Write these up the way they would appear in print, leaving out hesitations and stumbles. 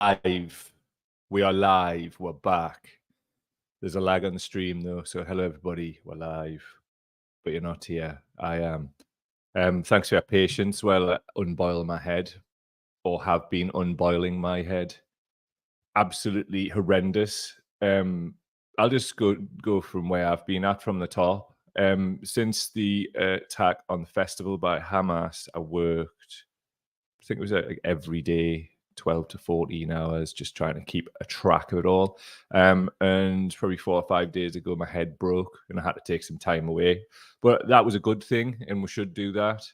live. We are live. We're back. There's a lag on the stream though, so hello everybody. We're live, but you're not here. I am. Thanks for your patience while I unboil my head, or have been unboiling my head. Absolutely horrendous. I'll just go from where I've been at from the top. Since the attack on the festival by Hamas, I worked. I think it was like every day, 12 to 14 hours, just trying to keep a track of it all. And probably 4 or 5 days ago, my head broke and I had to take some time away. But that was a good thing, and we should do that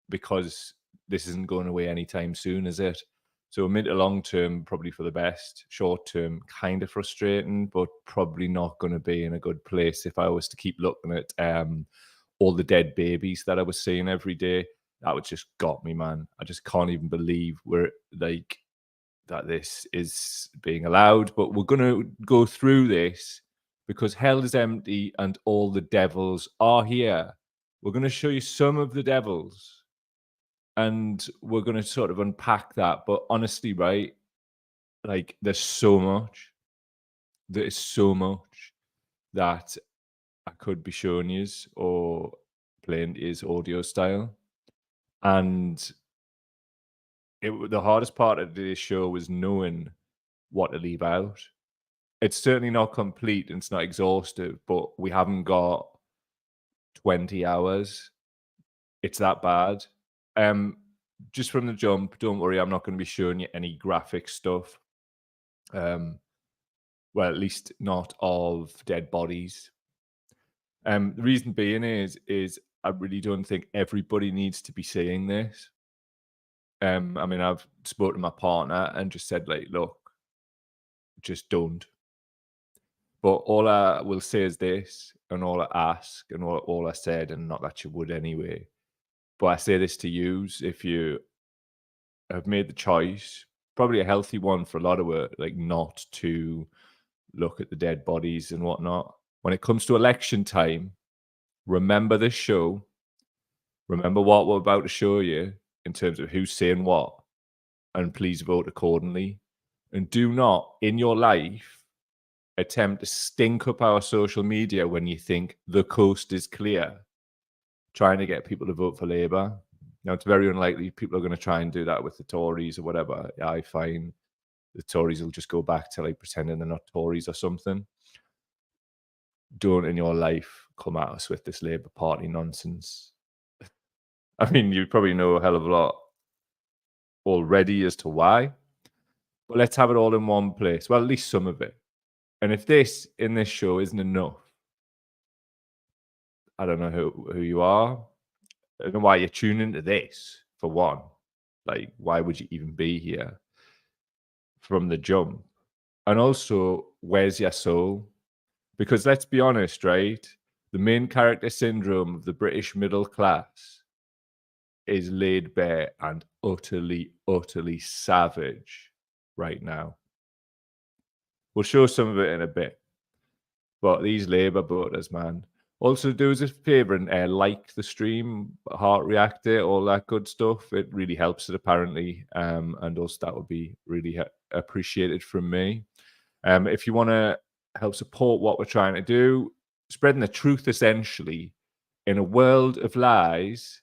because this isn't going away anytime soon, is it? So mid to long term, probably for the best. Short term, kind of frustrating, but probably not going to be in a good place if I was to keep looking at all the dead babies that I was seeing every day. That would just got me, man. I just can't even believe we're like that this is being allowed. But we're gonna go through this because hell is empty and all the devils are here. We're gonna show you some of the devils, and we're gonna sort of unpack that. But honestly, right, like there's so much. There is so much that I could be showing you or playing is audio style. And the hardest part of this show was knowing what to leave out. It's certainly not complete and it's not exhaustive, but we haven't got 20 hours. It's that bad. Just from the jump, don't worry, I'm not going to be showing you any graphic stuff. Well, at least not of dead bodies. The reason being is I really don't think everybody needs to be seeing this. I mean, I've spoken to my partner and just said, like, look, just don't. But all I will say is this, and all I ask, and all I said, and not that you would anyway, but I say this to you: if you have made the choice, probably a healthy one for a lot of it, like not to look at the dead bodies and whatnot. When it comes to election time, remember this show. Remember what we're about to show you in terms of who's saying what, and please vote accordingly. And do not, in your life, attempt to stink up our social media when you think the coast is clear, trying to get people to vote for Labour. Now, it's very unlikely people are going to try and do that with the Tories or whatever. I find the Tories will just go back to like pretending they're not Tories or something. Don't in your life come at us with this Labour Party nonsense. I mean, you probably know a hell of a lot already as to why, but let's have it all in one place. Well, at least some of it. And if this in this show isn't enough, I don't know who you are. I don't know why you're tuning into this, for one. Like, why would you even be here from the jump? And also, where's your soul? Because let's be honest, right? The main character syndrome of the British middle class is laid bare and utterly, utterly savage right now. We'll show some of it in a bit. But these Labour voters, man. Also, do us a favour and like the stream, heart react it, all that good stuff. It really helps it, apparently. And also, that would be really appreciated from me. If you want to help support what we're trying to do, spreading the truth, essentially, in a world of lies,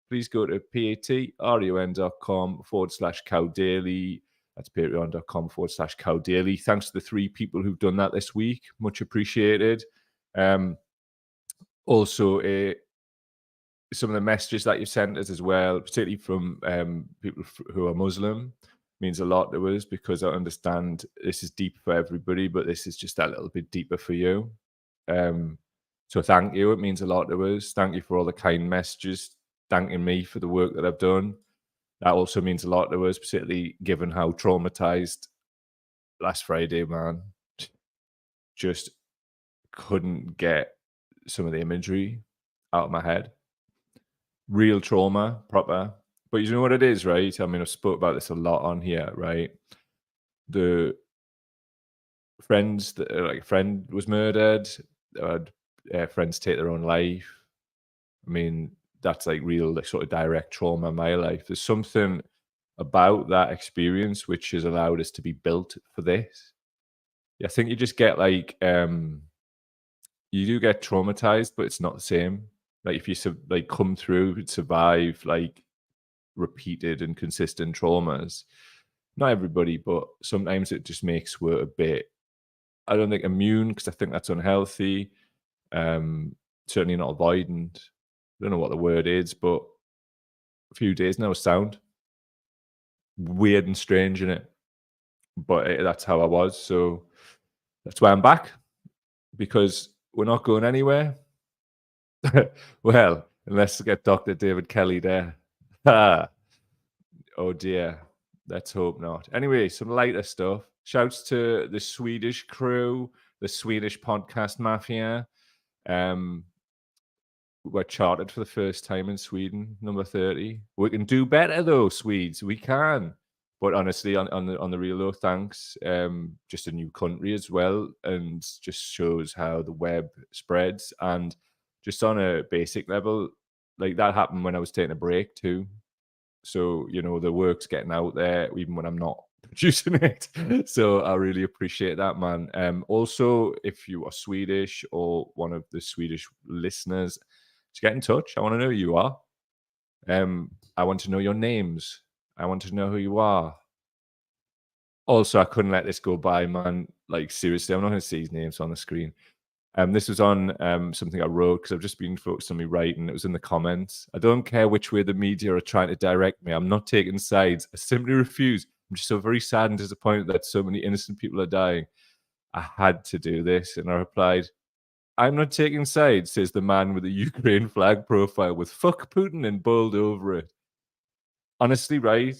please go to patreon.com/cowdaily. That's patreon.com/cowdaily. Thanks to the 3 people who've done that this week. Much appreciated. Also, some of the messages that you've sent us as well, particularly from people who are Muslim, means a lot to us because I understand this is deep for everybody, but this is just that little bit deeper for you. So thank you. It means a lot to us. Thank you for all the kind messages, thanking me for the work that I've done. That also means a lot to us, particularly given how traumatized last Friday, man. Just couldn't get some of the imagery out of my head. Real trauma, proper. But you know what it is, right? I mean, I've spoke about this a lot on here, right? The friends, like a friend was murdered. Friends take their own life. I mean, that's like real, like sort of direct trauma in my life. There's something about that experience, which has allowed us to be built for this. I think you just get like you do get traumatized, but it's not the same. Like if you like come through and survive like repeated and consistent traumas, not everybody, but sometimes it just makes work a bit, I don't think immune, because I think that's unhealthy. Certainly not avoidant. I don't know what the word is, but a few days now sound weird and strange in it. But that's how I was. So that's why I'm back, because we're not going anywhere. Well, unless we get Dr. David Kelly there. Oh dear. Let's hope not. Anyway, some lighter stuff. Shouts to the Swedish crew, the Swedish podcast mafia. We're charted for the first time in Sweden, number 30. We can do better though, Swedes. We can. But honestly, on the real though, thanks. Just a new country as well, and just shows how the web spreads. And just on a basic level, like that happened when I was taking a break too. So, you know, the work's getting out there even when I'm not producing it. So I really appreciate that, man. Also, if you are Swedish or one of the Swedish listeners, just get in touch. I want to know who you are. I want to know your names. I want to know who you are. Also, I couldn't let this go by, man. Like, seriously, I'm not going to see his names on the screen. This was on something I wrote because I've just been focused on me writing. It was in the comments. I don't care which way the media are trying to direct me. I'm not taking sides. I simply refuse. I'm just so very sad and disappointed that so many innocent people are dying. I had to do this. And I replied, I'm not taking sides, says the man with the Ukraine flag profile with fuck Putin and bold over it. Honestly, right?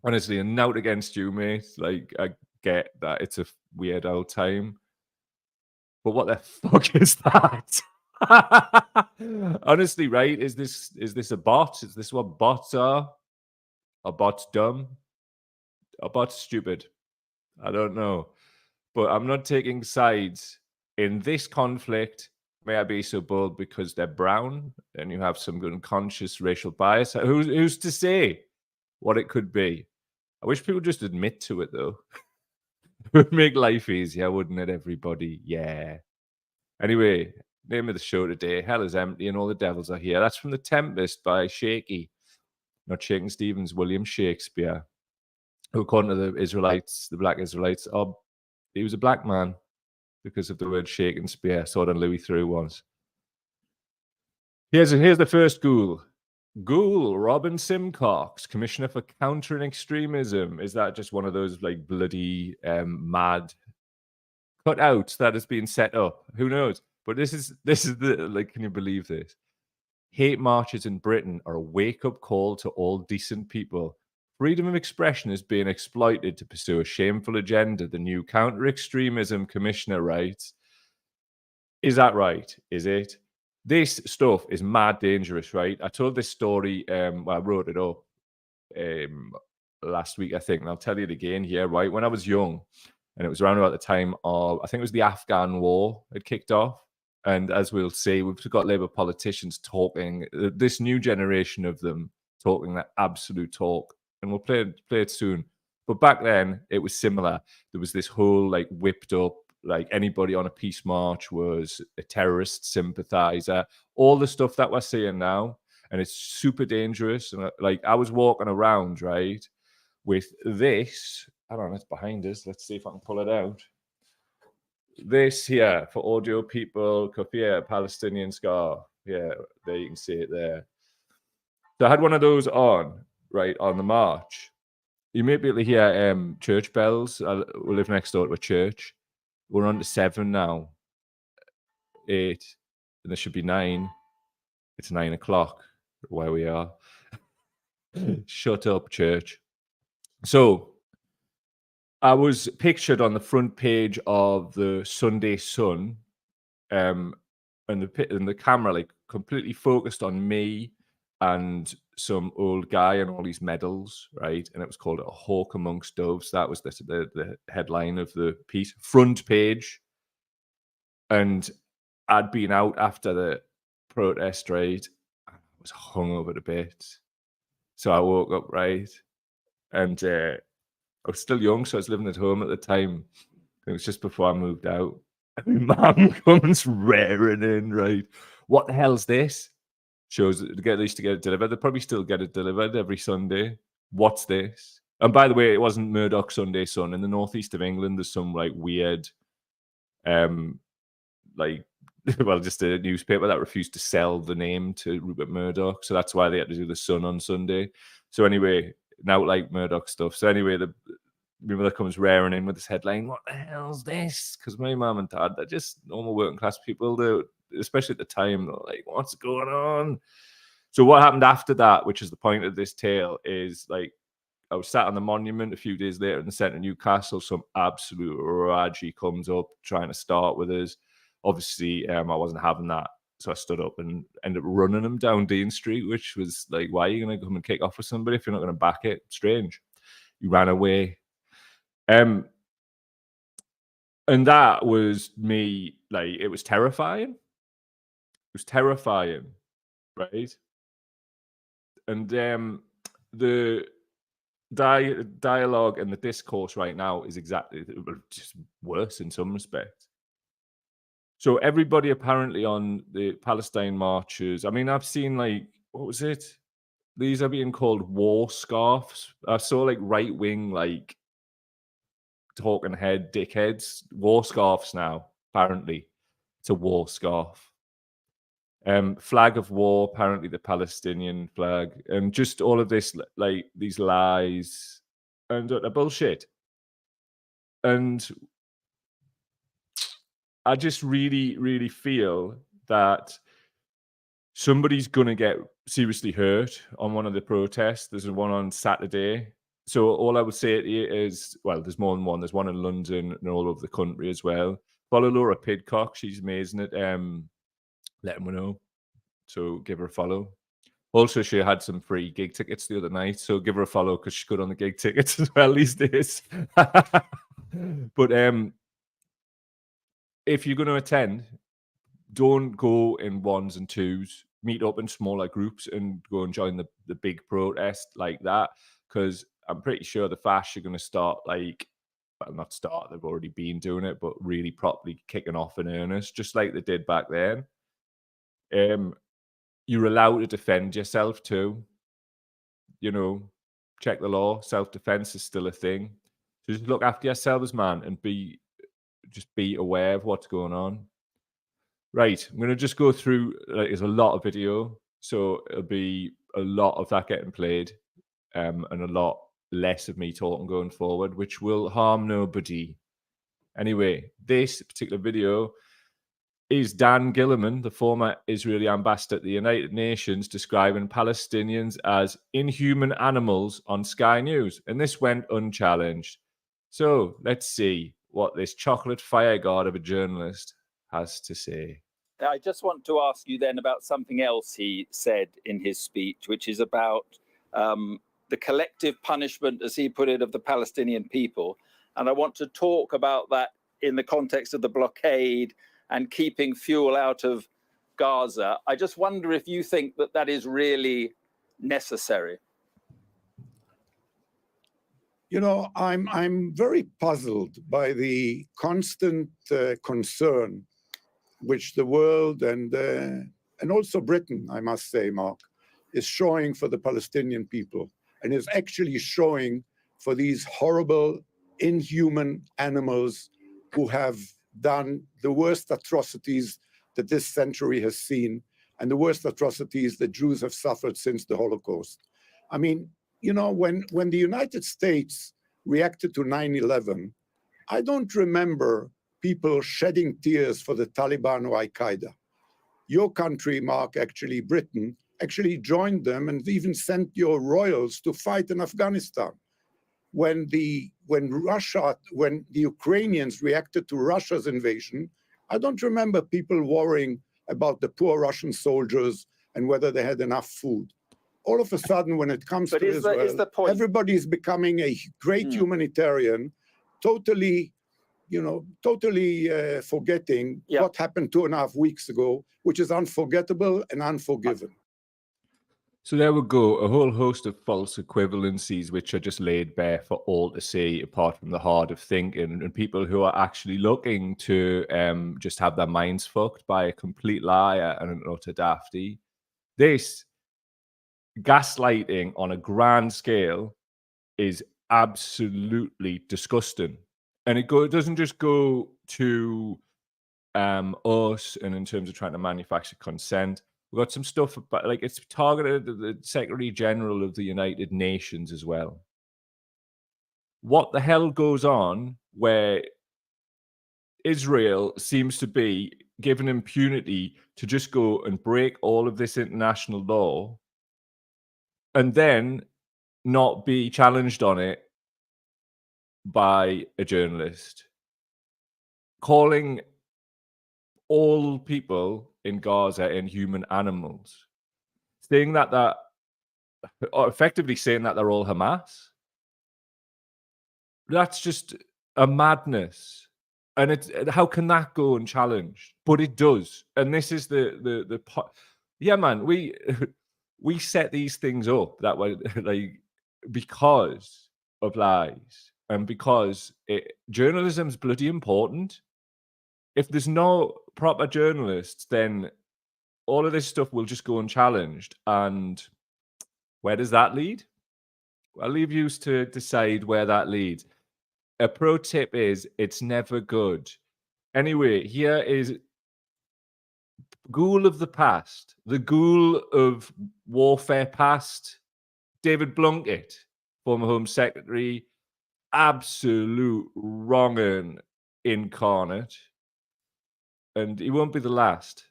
Honestly, a note against you, mate. Like, I get that it's a weird old time. But what the fuck is that? Honestly, right? Is this a bot? Is this what bots are? Are bots dumb? Are bots stupid? I don't know. But I'm not taking sides in this conflict. May I be so bold, because they're brown and you have some unconscious racial bias. Who's to say what it could be? I wish people just admit to it though. It would make life easier, wouldn't it, everybody? Yeah. Anyway, name of the show today, Hell is Empty and All the Devils Are Here. That's from The Tempest by Shaky. Not Shakin' Stevens, William Shakespeare, who, according to the Israelites, the black Israelites, he was a black man because of the word Shakin' Spear. Saw it on Louis Theroux once. Here's the first ghoul. Ghoul Robin Simcox, Commissioner for Countering Extremism. Is that just one of those like bloody mad cutouts that has been set up? Who knows? But this is the, like, can you believe this? Hate marches in Britain are a wake-up call to all decent people. Freedom of expression is being exploited to pursue a shameful agenda, the new counter-extremism commissioner writes. Is that right? Is it? This stuff is mad dangerous, right? I told this story, well, I wrote it up last week, I think, and I'll tell you it again here, right? When I was young, and it was around about the time of, I think it was the Afghan war had kicked off. And as we'll see, we've got Labour politicians talking, this new generation of them talking that absolute talk. And we'll play it soon. But back then, it was similar. There was this whole like whipped up, like anybody on a peace march was a terrorist sympathizer, all the stuff that we're seeing now. And it's super dangerous. And like I was walking around, right, with this. I don't know, it's behind us. Let's see if I can pull it out. This here for audio people, Kofia, Palestinian scarf. Yeah, there you can see it there. So I had one of those on, right, on the march. You may be able to hear church bells. We live next door to a church. We're on to 7 now. 8, and there should be 9. It's 9 o'clock where we are. Shut up, church. So I was pictured on the front page of the Sunday Sun, and the camera like completely focused on me and some old guy and all these medals, right? And it was called A Hawk Amongst Doves. That was the headline of the piece, front page. And I'd been out after the protest, right? I was hungover a bit. So I woke up, right? And I was still young, so I was living at home at the time. It was just before I moved out. And my mum comes raring in, right? What the hell's this? Shows that they used to get it delivered. They probably still get it delivered every Sunday. What's this? And by the way, it wasn't Murdoch Sunday Sun. In the northeast of England, there's some like weird, like, well, just a newspaper that refused to sell the name to Rupert Murdoch. So that's why they had to do the Sun on Sunday. So anyway, now like Murdoch stuff. So anyway, my mother comes raring in with this headline, what the hell's this? Because my mum and dad, they're just normal working class people, especially at the time, they're like, what's going on? So what happened after that, which is the point of this tale, is like, I was sat on the monument a few days later in the centre of Newcastle. Some absolute Raji comes up trying to start with us. Obviously, I wasn't having that. So I stood up and ended up running him down Dean Street, which was like, why are you going to come and kick off with somebody if you're not going to back it? Strange. He ran away. And that was me, like, it was terrifying. It was terrifying, right? And the dialogue and the discourse right now is exactly just worse in some respects. So everybody apparently on the Palestine marches, I mean, I've seen like, what was it? These are being called war scarves. I saw like right-wing, like talking head dickheads, war scarves now, apparently. It's a war scarf. Flag of war, apparently the Palestinian flag, and just all of this, like these lies and bullshit. And I just really, really feel that somebody's going to get seriously hurt on one of the protests. There's one on Saturday. So all I would say to you is, well, there's more than one. There's one in London and all over the country as well. Follow Laura Pidcock. She's amazing at letting me know. So give her a follow. Also, she had some free gig tickets the other night. So give her a follow because she's good on the gig tickets as well these days. But if you're going to attend, don't go in ones and twos. Meet up in smaller groups and go and join the big protest like that. Because I'm pretty sure the fash are going to start like, well, not start, they've already been doing it, but really properly kicking off in earnest, just like they did back then. You're allowed to defend yourself too. You know, check the law. Self-defense is still a thing. So just look after yourselves, man, and be aware of what's going on. Right, I'm going to just go through, there's a lot of video, so it'll be a lot of that getting played, and a lot less of me talking going forward, which will harm nobody. Anyway, this particular video is Dan Gillerman, the former Israeli ambassador at the United Nations, describing Palestinians as inhuman animals on Sky News. And this went unchallenged. So let's see what this chocolate fire god of a journalist has to say. I just want to ask you then about something else he said in his speech, which is about the collective punishment, as he put it, of the Palestinian people. And I want to talk about that in the context of the blockade and keeping fuel out of Gaza. I just wonder if you think that that is really necessary. You know, I'm very puzzled by the constant concern which the world and also Britain, I must say, Mark, is showing for the Palestinian people, and is actually showing for these horrible, inhuman animals who have done the worst atrocities that this century has seen, and the worst atrocities that Jews have suffered since the Holocaust. I mean, you know, when the United States reacted to 9/11, I don't remember people shedding tears for the Taliban or Al-Qaeda. Your country, Mark, actually, Britain, actually joined them and even sent your royals to fight in Afghanistan. When the Ukrainians reacted to Russia's invasion, I don't remember people worrying about the poor Russian soldiers and whether they had enough food. All of a sudden, when it comes to Israel, everybody is becoming a great humanitarian, totally forgetting what happened 2.5 weeks ago, which is unforgettable and unforgiven. So there we go, a whole host of false equivalencies which are just laid bare for all to see, apart from the hard of thinking, and people who are actually looking to just have their minds fucked by a complete liar and an utter dafty. This gaslighting on a grand scale is absolutely disgusting. And it doesn't just go to us and in terms of trying to manufacture consent. We've got some stuff about, like, it's targeted at the Secretary General of the United Nations as well. What the hell goes on where Israel seems to be given impunity to just go and break all of this international law and then not be challenged on it by a journalist, calling all people in Gaza inhuman animals, saying that or effectively saying that they're all Hamas. That's just a madness. And how can that go unchallenged? But it does. And this is the yeah, man, we set these things up that way, like, because of lies and because journalism's bloody important. If there's no proper journalists, then all of this stuff will just go unchallenged. And where does that lead? I'll leave you to decide where that leads. A pro tip is it's never good. Anyway, here is Ghoul of the past, the Ghoul of warfare past, David Blunkett, former Home Secretary, absolute wrong'un incarnate. And he won't be the last.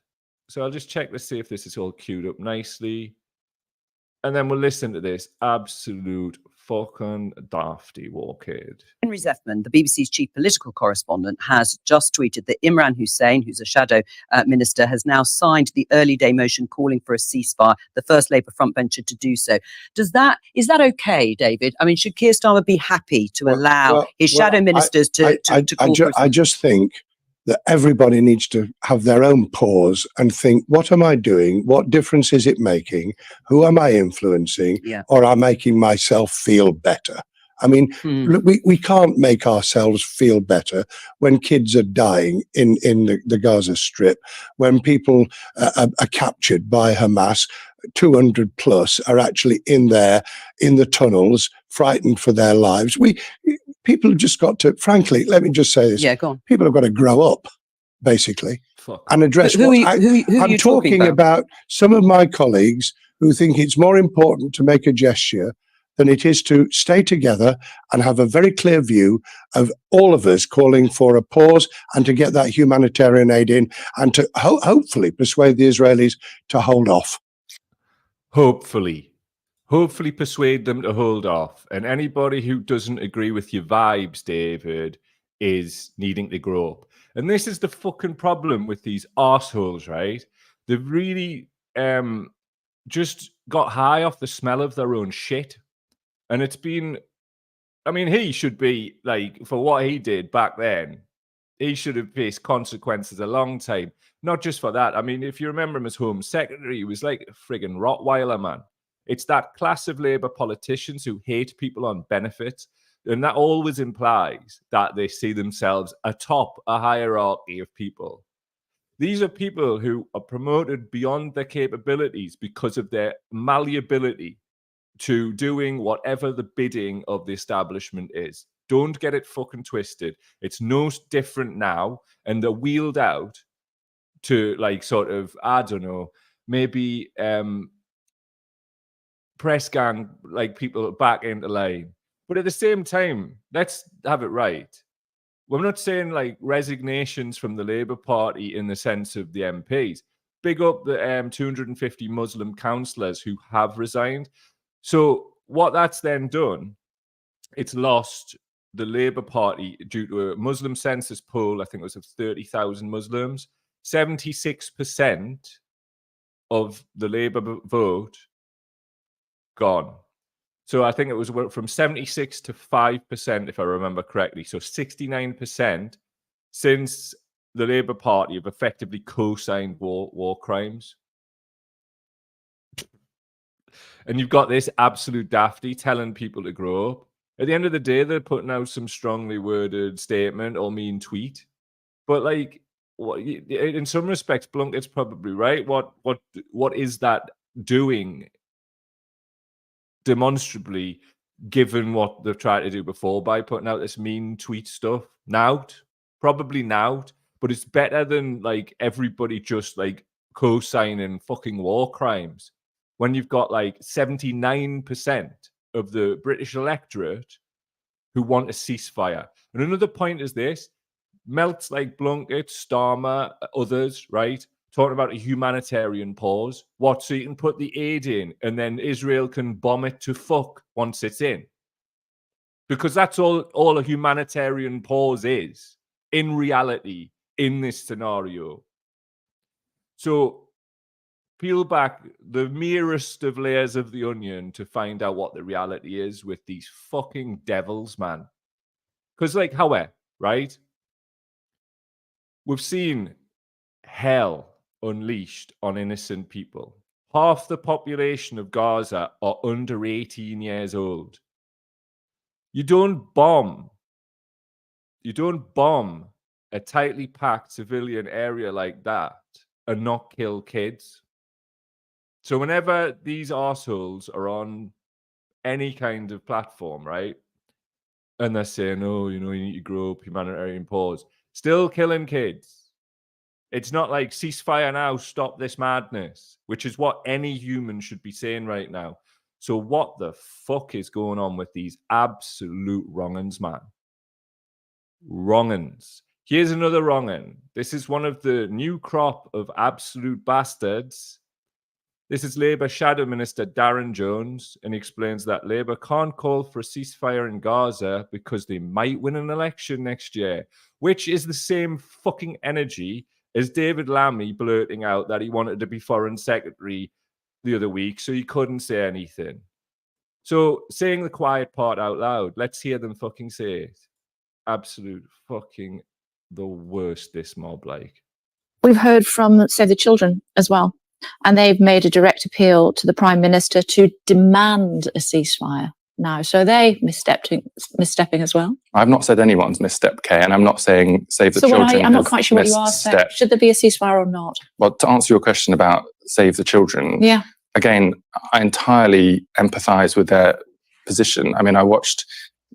So I'll just check to see if this is all queued up nicely. And then we'll listen to this absolute fucking dafty walkhead. Henry Zeffman, the BBC's chief political correspondent, has just tweeted that Imran Hussein, who's a shadow minister, has now signed the early day motion calling for a ceasefire, the first Labour frontbencher to do so. Is that okay, David? I mean, should Keir Starmer be happy to allow his shadow ministers to call for a ceasefire? I just think that everybody needs to have their own pause and think, what am I doing? What difference is it making? Who am I influencing? Yeah. Or am I making myself feel better? I mean, look, we can't make ourselves feel better when kids are dying in the Gaza Strip, when people are captured by Hamas. 200 plus are actually in there in the tunnels, frightened for their lives. People have just got to, frankly, let me just say this. Yeah, go on. People have got to grow up, basically, and address who what I'm you talking about some of my colleagues who think it's more important to make a gesture than it is to stay together and have a very clear view of all of us calling for a pause and to get that humanitarian aid in and to hopefully persuade the Israelis to hold off. Hopefully persuade them to hold off. And anybody who doesn't agree with your vibes, David, is needing to grow up. And this is the fucking problem with these arseholes, right? They've really just got high off the smell of their own shit. And it's been, I mean, he should be, like, for what he did back then, he should have faced consequences a long time. Not just for that. I mean, if you remember him as Home Secretary, he was like a friggin' Rottweiler, man. It's that class of Labour politicians who hate people on benefits. And that always implies that they see themselves atop a hierarchy of people. These are people who are promoted beyond their capabilities because of their malleability to doing whatever the bidding of the establishment is. Don't get it fucking twisted. It's no different now. And they're wheeled out to, like, sort of, I don't know, maybe press gang, like, people back into line. But at the same time, let's have it right. We're not saying, like, resignations from the Labour Party in the sense of the MPs. Big up the 250 Muslim councillors who have resigned. So what that's then done, it's lost the Labour Party due to a Muslim census poll, I think it was of 30,000 Muslims. 76% of the Labour vote gone. So I think it was from 76 to 5%, if I remember correctly. So 69% since the Labour Party have effectively co-signed war crimes. And you've got this absolute dafty telling people to grow up. At the end of the day, they're putting out some strongly worded statement or mean tweet. But like, in some respects, Blunkett's probably right. What is that doing demonstrably, given what they've tried to do before by putting out this mean tweet stuff? Probably not. But it's better than like everybody just like co-signing fucking war crimes when you've got like 79% of the British electorate who want a ceasefire. And another point is this: melts like Blunkett, Starmer, others, right, talking about a humanitarian pause. What? So you can put the aid in and then Israel can bomb it to fuck once it's in. Because that's all a humanitarian pause is, in reality, in this scenario. So peel back the merest of layers of the onion to find out what the reality is with these fucking devils, man. Because, like, however, right? We've seen hell unleashed on innocent people. Half the population of Gaza are under 18 years old. You don't bomb a tightly packed civilian area like that and not kill kids. So whenever these arseholes are on any kind of platform, right, and they're saying, oh, you need to grow up, humanitarian pause, still killing kids. It's not like ceasefire now, stop this madness, which is what any human should be saying right now. So what the fuck is going on with these absolute wrong-uns, man? Wrong-uns. Here's another wrong-un. This is one of the new crop of absolute bastards. This is Labour Shadow Minister Darren Jones, and he explains that Labour can't call for a ceasefire in Gaza because they might win an election next year, which is the same fucking energy as David Lammy blurting out that he wanted to be Foreign Secretary the other week, so he couldn't say anything. So saying the quiet part out loud, let's hear them fucking say it. Absolute fucking the worst, this mob, like. We've heard from Save the Children as well, and they've made a direct appeal to the Prime Minister to demand a ceasefire now. So they misstepping as well. I've not said anyone's misstepped, Kay, and I'm not saying Save the Children. I'm not quite sure what you are saying. Should there be a ceasefire or not? Well, to answer your question about Save the Children, yeah. Again, I entirely empathise with their position. I mean, I watched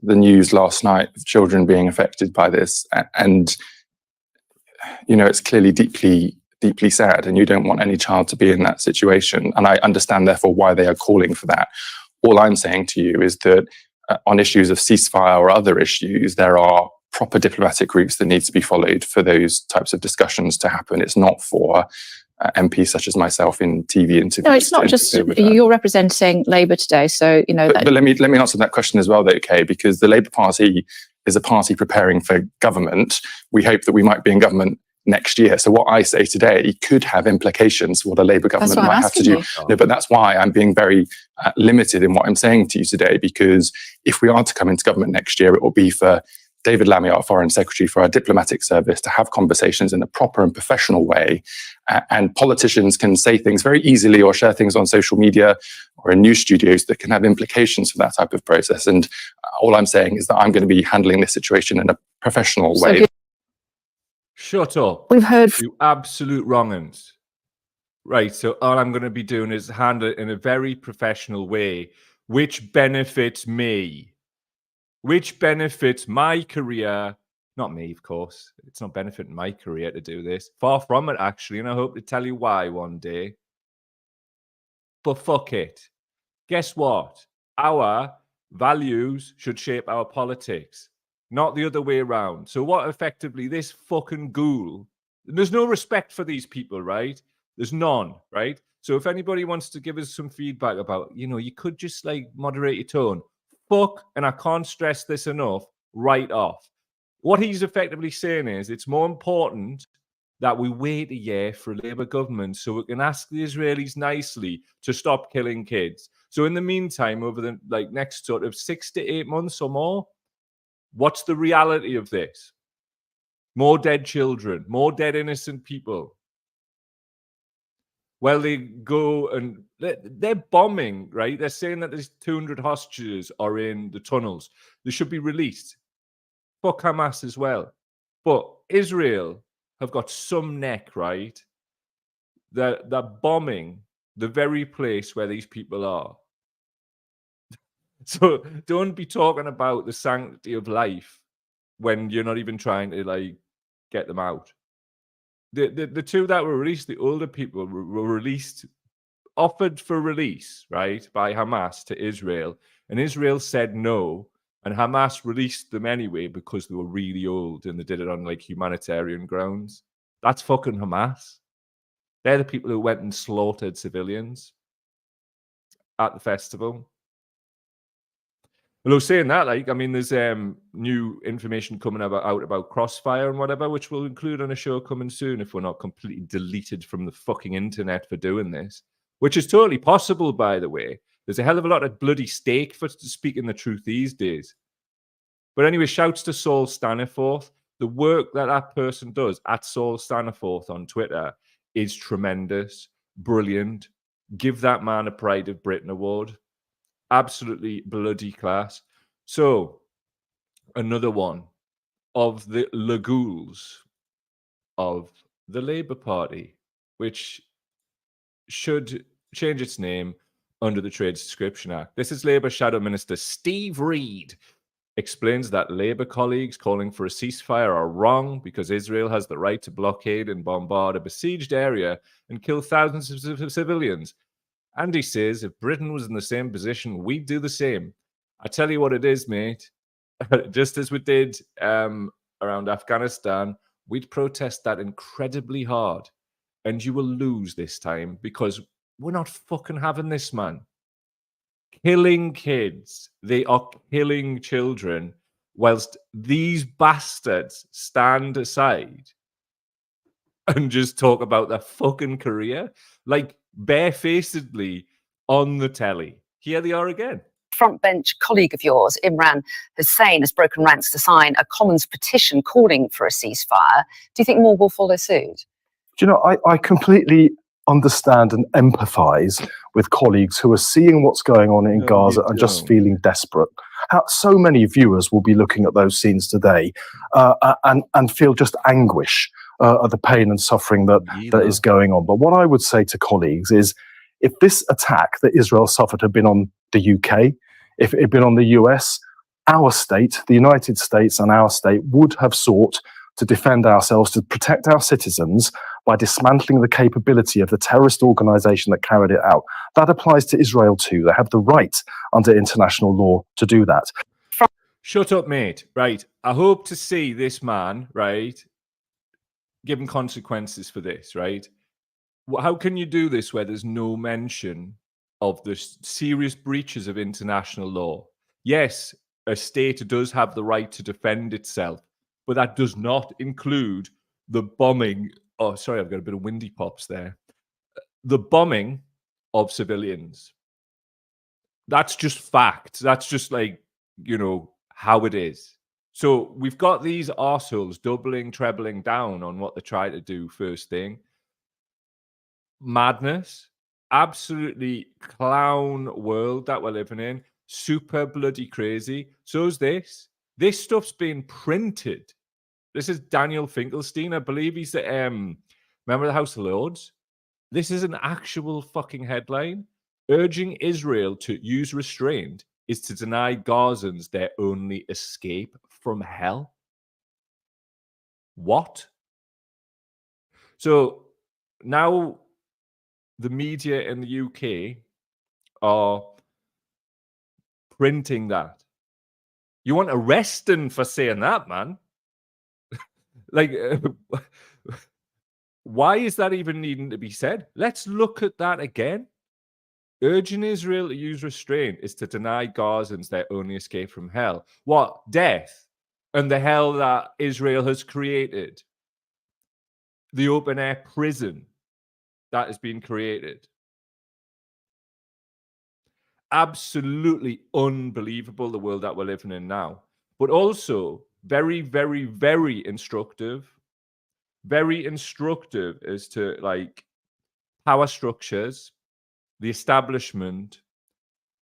the news last night of children being affected by this, and it's clearly deeply, deeply sad, and you don't want any child to be in that situation. And I understand, therefore, why they are calling for that. All I'm saying to you is that on issues of ceasefire or other issues, there are proper diplomatic routes that need to be followed for those types of discussions to happen. It's not for MPs such as myself in TV interviews. No, it's not just you're representing Labour today, so But let me answer that question as well, though, Kay, because the Labour Party is a party preparing for government. We hope that we might be in government next year. So what I say today could have implications for what a Labour government might have to do. No, but that's why I'm being very limited in what I'm saying to you today, because if we are to come into government next year, it will be for David Lammy, our Foreign Secretary, for our diplomatic service to have conversations in a proper and professional way. And politicians can say things very easily or share things on social media or in news studios that can have implications for that type of process. And all I'm saying is that I'm going to be handling this situation in a professional way. Shut up. We've heard you absolute wrong-uns. Right, so all I'm going to be doing is handle it in a very professional way, which benefits me. Which benefits my career. Not me, of course. It's not benefiting my career to do this. Far from it, actually, and I hope to tell you why one day. But fuck it. Guess what? Our values should shape our politics, not the other way around. So what effectively this fucking ghoul, there's no respect for these people, right? There's none, right? So if anybody wants to give us some feedback about, you could just like moderate your tone. Fuck, and I can't stress this enough, right off. What he's effectively saying is it's more important that we wait a year for a Labour government so we can ask the Israelis nicely to stop killing kids. So in the meantime, over the next sort of 6 to 8 months or more, what's the reality of this? More dead children, more dead innocent people. Well, they go and they're bombing, right? They're saying that there's 200 hostages are in the tunnels. They should be released. Fuck Hamas as well. But Israel have got some neck, right? They're bombing the very place where these people are. So don't be talking about the sanctity of life when you're not even trying to like get them out. The two that were released, the older people were released, offered for release, right, by Hamas to Israel, and Israel said no, and Hamas released them anyway because they were really old and they did it on like humanitarian grounds. That's fucking Hamas. They're the people who went and slaughtered civilians at the festival. Although saying that, like, I mean, there's new information coming out about Crossfire and whatever, which we'll include on a show coming soon if we're not completely deleted from the fucking internet for doing this, which is totally possible, by the way. There's a hell of a lot of bloody stake for speaking the truth these days. But anyway, shouts to Saul Staniforth. The work that that person does at Saul Staniforth on Twitter is tremendous, brilliant. Give that man a Pride of Britain award. Absolutely bloody class. So, another one of the Lagules of the Labour Party, which should change its name under the Trade Subscription Act. This is Labour Shadow Minister Steve Reid explains that Labour colleagues calling for a ceasefire are wrong because Israel has the right to blockade and bombard a besieged area and kill thousands of civilians. And he says, if Britain was in the same position, we'd do the same. I tell you what it is, mate. Just as we did around Afghanistan, we'd protest that incredibly hard. And you will lose this time because we're not fucking having this, man. Killing kids. They are killing children whilst these bastards stand aside and just talk about their fucking career. Like, barefacedly on the telly. Here they are again. Front bench colleague of yours, Imran Hussain, has broken ranks to sign a Commons petition calling for a ceasefire. Do you think more will follow suit? Do you know, I completely understand and empathise with colleagues who are seeing what's going on in Gaza and just feeling desperate. How so many viewers will be looking at those scenes today and feel just anguish at the pain and suffering that is going on. But what I would say to colleagues is, if this attack that Israel suffered had been on the UK, if it had been on the US, our state, the United States and our state would have sought to defend ourselves, to protect our citizens by dismantling the capability of the terrorist organization that carried it out. That applies to Israel too. They have the right under international law to do that. Shut up, mate. Right. I hope to see this man, right, given consequences for this, right? How can you do this where there's no mention of the serious breaches of international law? Yes, a state does have the right to defend itself, but that does not include the bombing. Oh, sorry, I've got a bit of windy pops there. The bombing of civilians. That's just fact. That's just like, you know, how it is. So we've got these arseholes doubling, trebling down on what they try to do first thing. Madness. Absolutely clown world that we're living in. Super bloody crazy. So's this. This stuff's been printed. This is Daniel Finkelstein. I believe he's the member of the House of Lords. This is an actual fucking headline. Urging Israel to use restraint is to deny Gazans their only escape from hell. What? So now the media in the UK are printing that. You want arresting for saying that, man? Like, why is that even needing to be said? Let's look at that again. Urging Israel to use restraint is to deny Gazans their only escape from hell. What? Death and the hell that Israel has created. The open-air prison that has been created. Absolutely unbelievable, the world that we're living in now. But also very, very, very instructive. Very instructive as to, like, power structures, the establishment,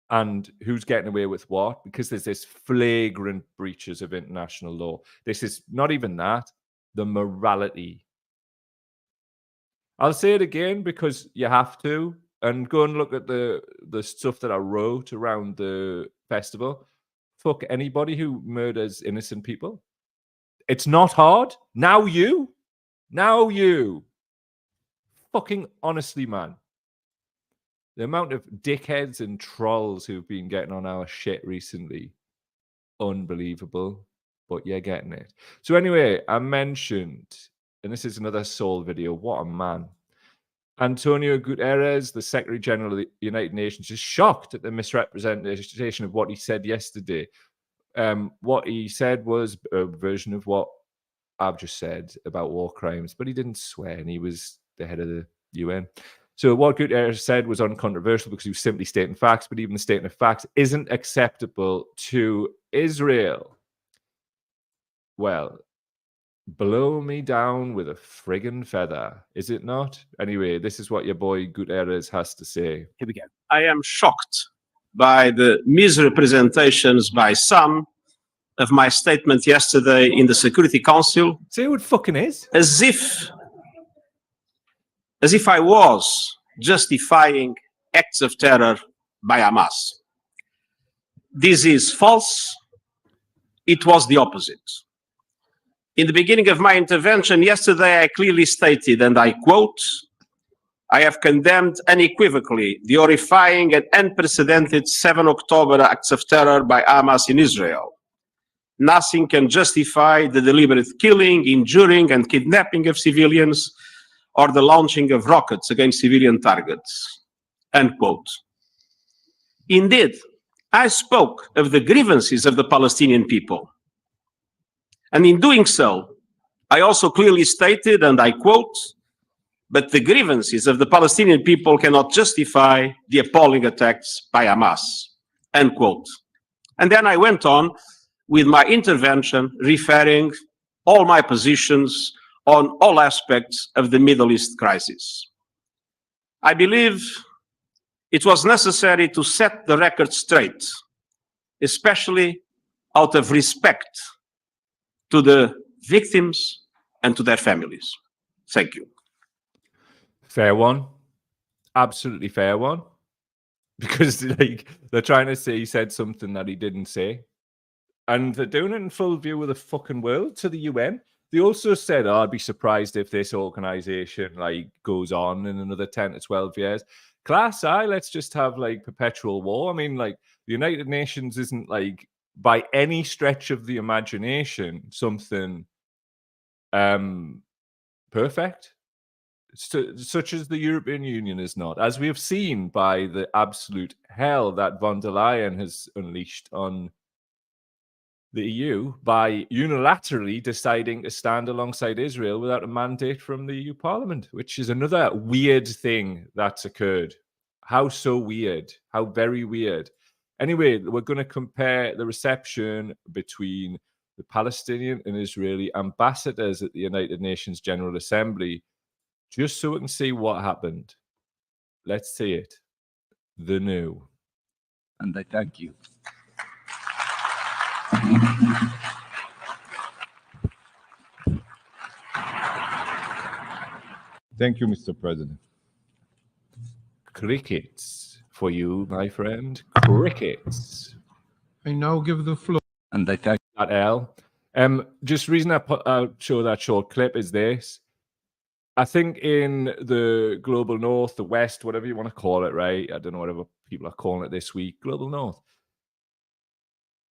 and who's getting away with what, because there's this flagrant breaches of international law. This is not even that, the morality. I'll say it again because you have to, and go and look at the stuff that I wrote around the festival. Fuck anybody who murders innocent people. It's not hard. Now you. Fucking honestly, man. The amount of dickheads and trolls who've been getting on our shit recently, unbelievable. But you're getting it. So anyway, I mentioned, and this is another Soul video, what a man. Antonio Guterres, the Secretary General of the United Nations, is shocked at the misrepresentation of what he said yesterday. What he said was a version of what I've just said about war crimes, but he didn't swear, and he was the head of the UN. So what Guterres said was uncontroversial because he was simply stating facts, but even the statement of facts isn't acceptable to Israel. Well, blow me down with a friggin' feather, is it not? Anyway, this is what your boy Guterres has to say. Here we go. I am shocked by the misrepresentations by some of my statement yesterday in the Security Council. See who it fucking is? As if I was justifying acts of terror by Hamas. This is false. It was the opposite. In the beginning of my intervention yesterday, I clearly stated, and I quote, I have condemned unequivocally the horrifying and unprecedented 7 October acts of terror by Hamas in Israel. Nothing can justify the deliberate killing, injuring, and kidnapping of civilians or the launching of rockets against civilian targets. End quote. Indeed, I spoke of the grievances of the Palestinian people. And in doing so, I also clearly stated, and I quote, but the grievances of the Palestinian people cannot justify the appalling attacks by Hamas, end quote. And then I went on with my intervention, referring all my positions on all aspects of the Middle East crisis. I believe it was necessary to set the record straight, especially out of respect to the victims and to their families. Thank you. Fair one. Absolutely fair one. Because like they're trying to say he said something that he didn't say. And they're doing it in full view of the fucking world to the UN. They also said, oh, I'd be surprised if this organization like goes on in another 10 to 12 years. Class I, let's just have like perpetual war. I mean, like the United Nations isn't like by any stretch of the imagination something perfect. Such as the European Union is not, as we have seen by the absolute hell that von der Leyen has unleashed on the EU by unilaterally deciding to stand alongside Israel without a mandate from the EU Parliament, which is another weird thing that's occurred. How so weird? How very weird. Anyway, we're going to compare the reception between the Palestinian and Israeli ambassadors at the United Nations General Assembly, just so we can see what happened. Let's see it. The new. And I thank you. Thank you, Mr. President. Crickets for you, my friend. Crickets. I now give the floor. And I thank That L. Just reason I show that short clip is this. I think in the global north, the west, whatever you want to call it, right? I don't know whatever people are calling it this week, global north.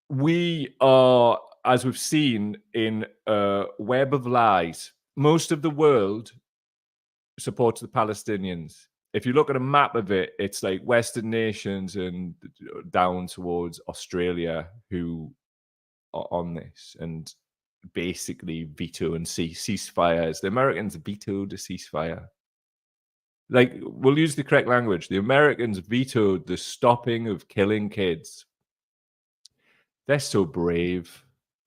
We are, as we've seen, in a web of lies. Most of the world supports the Palestinians. If you look at a map of it, it's like Western nations and down towards Australia who are on this and basically veto and ceasefires. The Americans vetoed a ceasefire. Like, we'll use the correct language. The Americans vetoed the stopping of killing kids. They're so brave,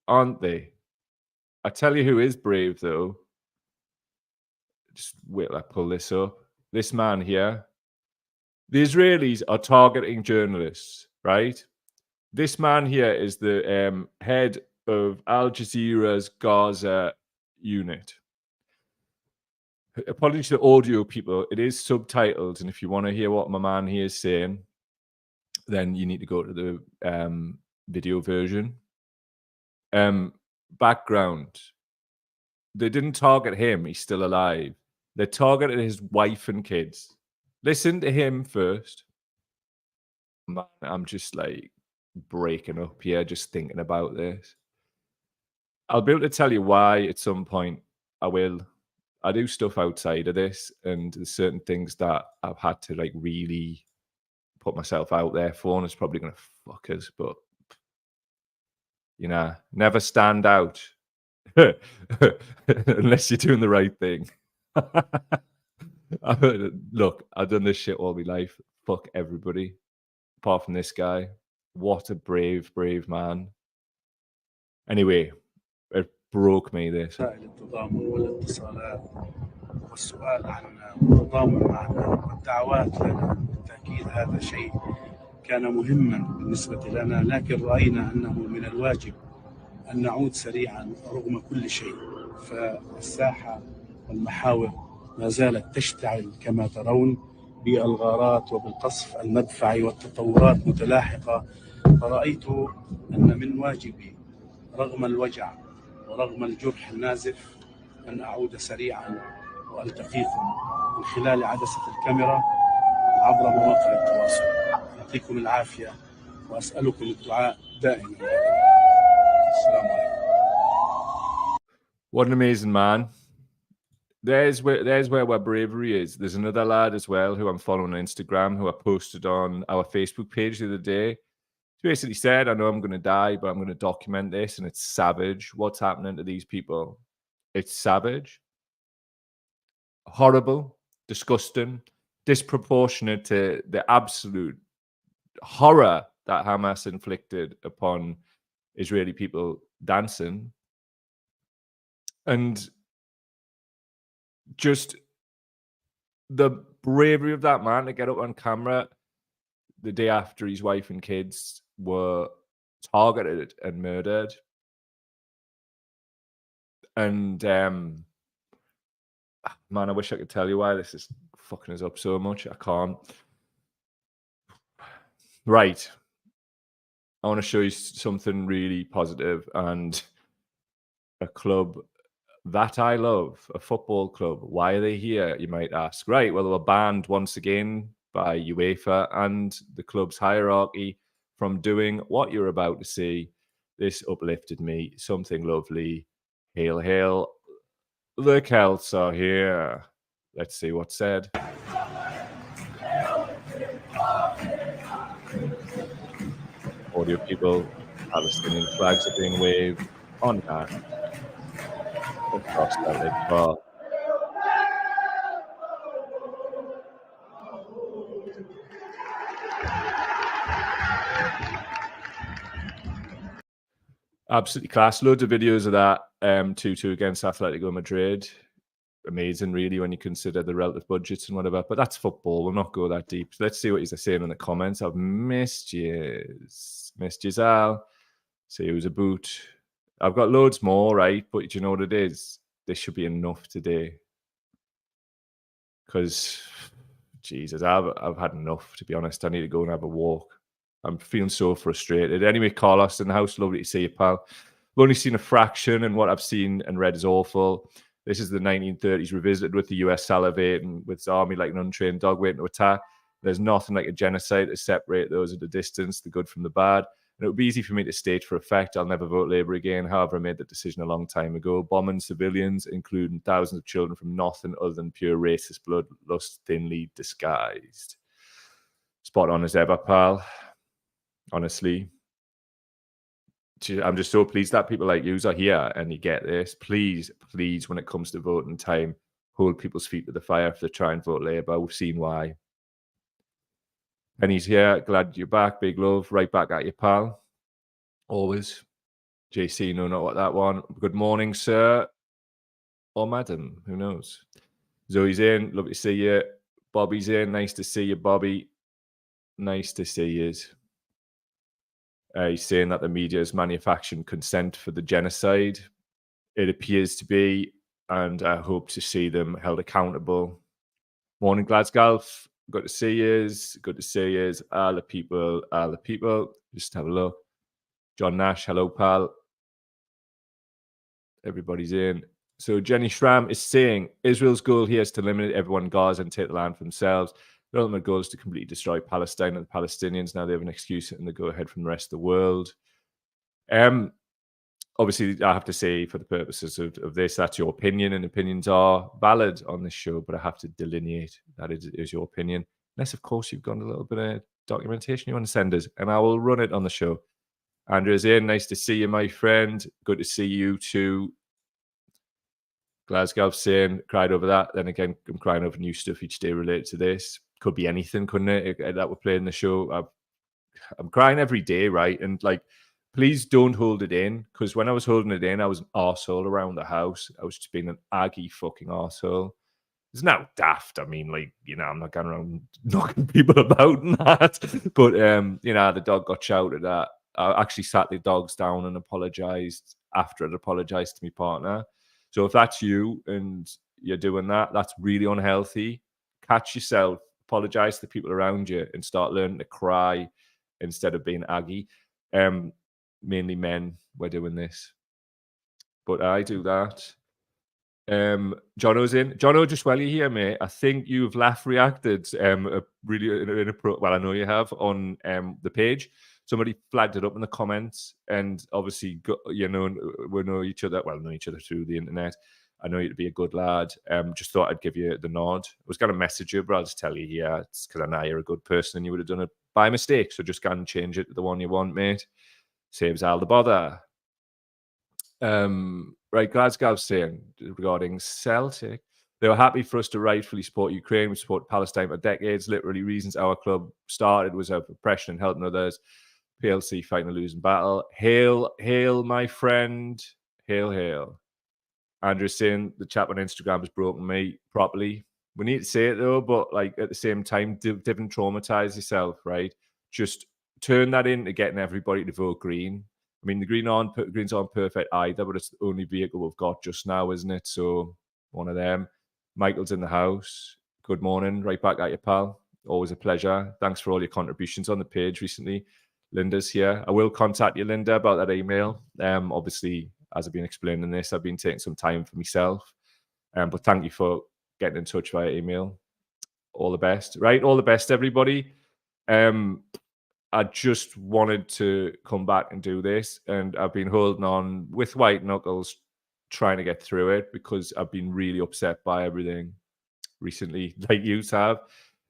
aren't they? I tell you who is brave, though. Just wait till I pull this up. this man here, the Israelis are targeting journalists, right? This man here is the head of Al Jazeera's Gaza unit. Apologies to the audio people, it is subtitled, and if you want to hear what my man here is saying, then you need to go to the video version. Background. They didn't target him, he's still alive. They targeted his wife and kids. Listen to him first. Man, I'm just like breaking up here, just thinking about this. I'll be able to tell you why at some point. I will. I do stuff outside of this, and there's certain things that I've had to like really put myself out there for, and it's probably going to fuck us, but you know, never stand out unless you're doing the right thing. Look, I've done this shit all my life. Fuck everybody, apart from this guy. What a brave, brave man. Anyway, it broke me, this. التضامن والاتصالات والسؤال عن التضامن معنا والدعوات لنا، بالتأكيد هذا شيء كان مهما بالنسبة لنا، لكن رأينا أنه من الواجب أن نعود سريعا رغم كل شيء. فالساحة والمحاور ما زالت تشتعل كما ترون بالغارات وبالقصف المدفعي والتطورات متلاحقة. فرأيت أن من واجبي رغم الوجع ورغم الجرح النازف أن أعود سريعا وألتقيكم من خلال عدسة الكاميرا عبر مواقع التواصل. يعطيكم العافية وأسألكم الدعاء دائما. السلام عليكم. What an amazing man. There's where our bravery is. There's another lad as well who I'm following on Instagram who I posted on our Facebook page the other day. He basically said, I know I'm going to die, but I'm going to document this, and it's savage. What's happening to these people? It's savage, horrible, disgusting, disproportionate to the absolute horror that Hamas inflicted upon Israeli people dancing. And just the bravery of that man to get up on camera the day after his wife and kids were targeted and murdered. And man, I wish I could tell you why this is fucking us up so much. I can't. Right. I want to show you something really positive, and a club that I love, a football club. Why are they here, you might ask? Right, well, they were banned once again by UEFA and the club's hierarchy from doing what you're about to see. This uplifted me. Something lovely. Hail, hail. The Celts are here. Let's see what's said. Audio people, Palestinian flags are being waved on that. Across that big bar. Absolutely class. Loads of videos of that 2-2 against Atletico Madrid. Amazing, really, when you consider the relative budgets and whatever. But that's football. We'll not go that deep. So let's see what he's saying in the comments. I've missed you. Missed you, Al. See who's a boot. I've got loads more, right? But do you know what it is? This should be enough today. Because, Jesus, I've had enough, to be honest. I need to go and have a walk. I'm feeling so frustrated. Anyway, Carlos in the house, lovely to see you, pal. I've only seen a fraction, and what I've seen and read is awful. This is the 1930s revisited with the US salivating with its army like an untrained dog waiting to attack. There's nothing like a genocide to separate those at a distance, the good from the bad. And it would be easy for me to state for a fact I'll never vote Labour again. However, I made that decision a long time ago. Bombing civilians, including thousands of children, from nothing other than pure racist bloodlust, thinly disguised. Spot on as ever, pal. Honestly. I'm just so pleased that people like you are here and you get this. Please, please, when it comes to voting time, hold people's feet to the fire if they try and vote Labour. We've seen why. Penny's here. Glad you're back. Big love. Right back at you, pal. Always. JC, no, not what that one. Good morning, sir. Or madam. Who knows? Zoe's in. Lovely to see you. Bobby's in. Nice to see you, Bobby. Nice to see you. He's saying that the media is manufacturing consent for the genocide. It appears to be, and I hope to see them held accountable. Morning, Glasgow. Good to see you. Good to see you. All the people, all the people. Just have a look. John Nash, hello, pal. Everybody's in. So Jenny Schramm is saying Israel's goal here is to eliminate everyone in Gaza and take the land for themselves. The ultimate goal is to completely destroy Palestine and the Palestinians. Now they have an excuse and they go ahead from the rest of the world. Obviously, I have to say, for the purposes of this, that's your opinion, and opinions are valid on this show, but I have to delineate that is your opinion. Unless, of course, you've got a little bit of documentation you want to send us, and I will run it on the show. Andrew's in. Nice to see you, my friend. Good to see you too. Glasgow saying, cried over that. Then again, I'm crying over new stuff each day related to this. Could be anything, couldn't it? That we're playing the show. I'm crying every day, right? And like, please don't hold it in, because when I was holding it in, I was an arsehole around the house. I was just being an aggy fucking arsehole. It's now daft. I mean, like, you know, I'm not going around knocking people about and that. But, you know, the dog got shouted at. I actually sat the dogs down and apologized after I'd apologized to my partner. So if that's you and you're doing that, that's really unhealthy. Catch yourself, apologize to the people around you, and start learning to cry instead of being aggy. Mainly men were doing this, but I do that. Jono's in. Jono, just while you're here, mate, I think you've laugh reacted really inappropriate. Well, I know you have on the page. Somebody flagged it up in the comments, and obviously, you know, we know each other. Well, know each other through the internet. I know you to be a good lad. Just thought I'd give you the nod. I was going to message you, but I'll just tell you here. It's because I know you're a good person and you would have done it by mistake. So just go and change it to the one you want, mate. Saves all the bother. Right, Glasgow saying regarding Celtic, they were happy for us to rightfully support Ukraine. We support Palestine for decades. Literally, reasons our club started was our oppression and helping others. PLC fighting a losing battle. Hail, hail, my friend. Hail, hail. Andrew saying the chat on Instagram has broken me properly. We need to say it though, but like at the same time, didn't traumatize yourself, right? Just turn that into getting everybody to vote green. I mean, the Greens aren't perfect either, but it's the only vehicle we've got just now, isn't it? So one of them. Michael's in the house. Good morning. Right back at you, pal. Always a pleasure. Thanks for all your contributions on the page recently. Linda's here. I will contact you, Linda, about that email. Obviously, as I've been explaining this, I've been taking some time for myself. But thank you for getting in touch via email. All the best. Right, all the best, everybody. I just wanted to come back and do this, and I've been holding on with white knuckles, trying to get through it, because I've been really upset by everything recently, like you have.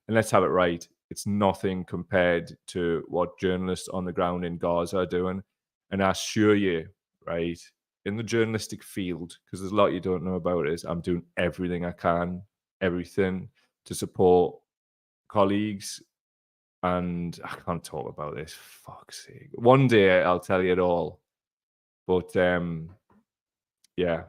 And let's have it right. It's nothing compared to what journalists on the ground in Gaza are doing. And I assure you, right, in the journalistic field, because there's a lot you don't know about it, is I'm doing everything I can, everything to support colleagues. And I can't talk about this, fuck's sake. One day I'll tell you it all. But yeah. You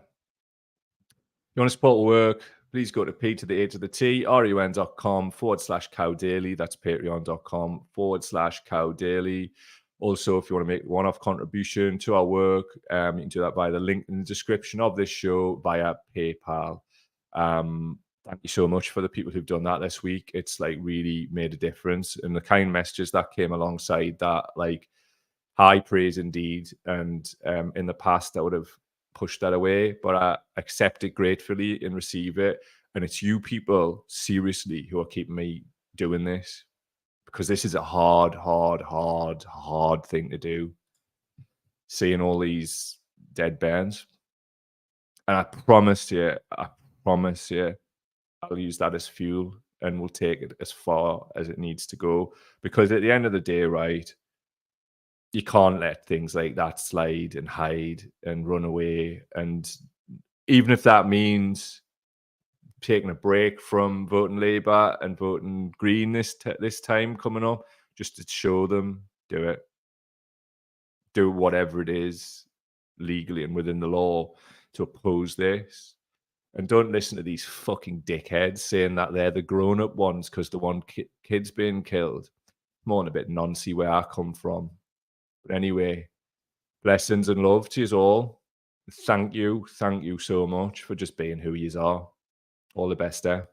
want to support work, please go to P to the A to the T, RUN.com/Cow Daily. That's patreon.com/Cow Daily. Also, if you want to make one-off contribution to our work, you can do that via the link in the description of this show via PayPal. Thank you so much for the people who've done that this week. It's like really made a difference. And the kind messages that came alongside that, like high praise indeed. And in the past, I would have pushed that away, but I accept it gratefully and receive it. And it's you people, seriously, who are keeping me doing this, because this is a hard thing to do. Seeing all these dead bands. And I promise you, I'll use that as fuel and we'll take it as far as it needs to go. Because at the end of the day, right, you can't let things like that slide and hide and run away. And even if that means taking a break from voting Labour and voting Green this time coming up, just to show them, do it. Do whatever it is legally and within the law to oppose this. And don't listen to these fucking dickheads saying that they're the grown-up ones because the one kid's being killed. More than a bit noncy where I come from. But anyway, blessings and love to you all. Thank you so much for just being who you are. All the best there.